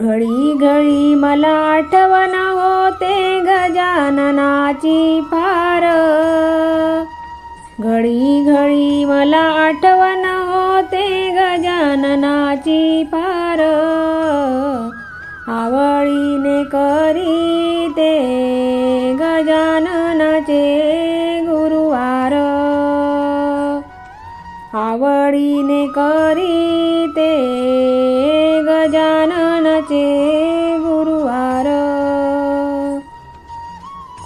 घडी घडी मला आठवण होते गजाननाची फार. घडी घडी मला आठवण होते गजाननाची फार. आवडीने करीते गजाननाचे गुरुवार. आवडीने करीते गजाननाचे गुरुवार.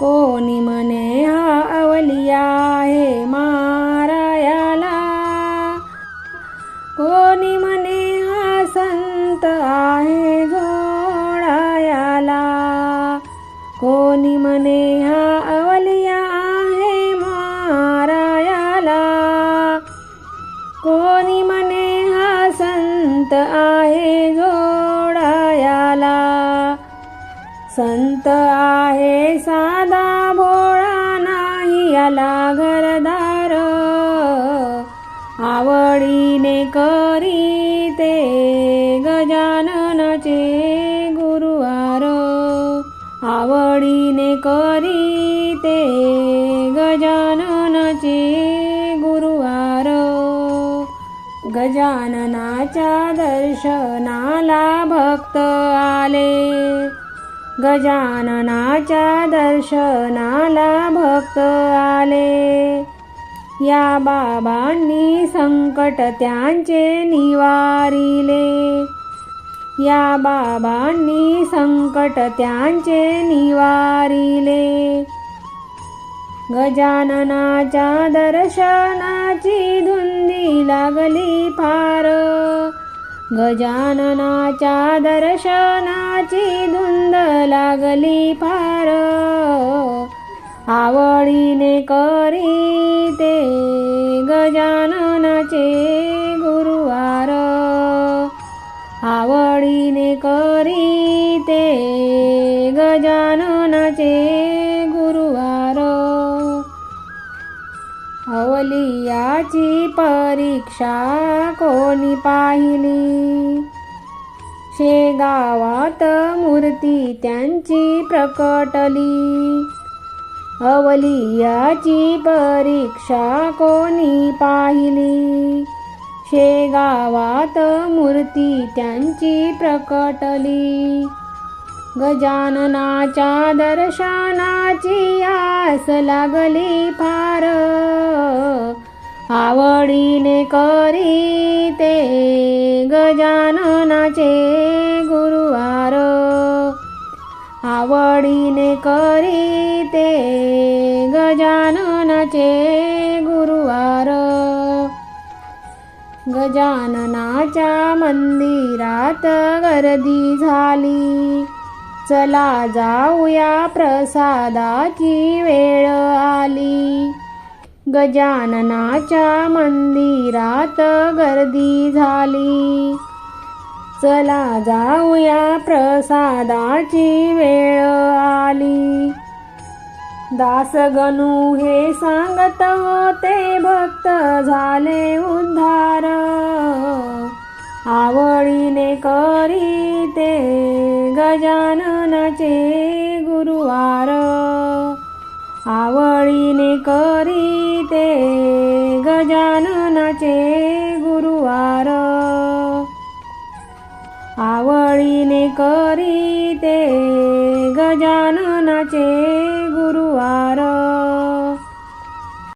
कोणी म्हणे हा अवलिया आहे मारायाला. कोणी म्हणे हा संत आहे जोडायाला. कोणी म्हणे हा अवलिया आहे मारायाला. कोणी म्हणे हा संत आहे जोडायाला. संत आहे साधा भोळा नाही याला घरदार. आवडीने करीते गजाननाचे गुरुवार. आवडीने करीते गजाननाचे गुरुवार. गजाननाच्या दर्शनाला भक्त आले. गजाननाच्या दर्शनाला भक्त आले. या बाबांनी संकट त्यांचे निवारिले. या बाबांनी संकट त्यांचे निवारिले. गजाननाच्या दर्शनाची धुंदी लागली फार. गजाननाच्या दर्शनाची धुंद लागली फार. आवडीने करीते गजाननाचे गुरुवार. आवडीने करीते गजाननाचे गुरुवार. अवलियाची परीक्षा कोणी पाहिली. शेगावात मूर्ती त्यांची प्रकटली. अवलियाची परीक्षा कोणी पाहिली. शेगावात मूर्ती त्यांची प्रकटली. गजाननाच्या दर्शनाची आस लागली फार. आवडीने करीते गजाननाचे गुरुवार. आवडीने करीते गजाननाचे गुरुवार. गजाननाच्या मंदिरात गर्दी झाली. चला जाऊया प्रसादाची वेळ आली. गजाननाच्या मंदिरात गर्दी झाली. चला जाऊया प्रसादाची वेळ आली. दासगणू हे सांगत होते भक्त झाले उद्धार. आवडीने करीते गजाननाचे गुरुवार. आवडीने करीते गजाननाचे गुरुवार. आवडीने करीते गजाननाचे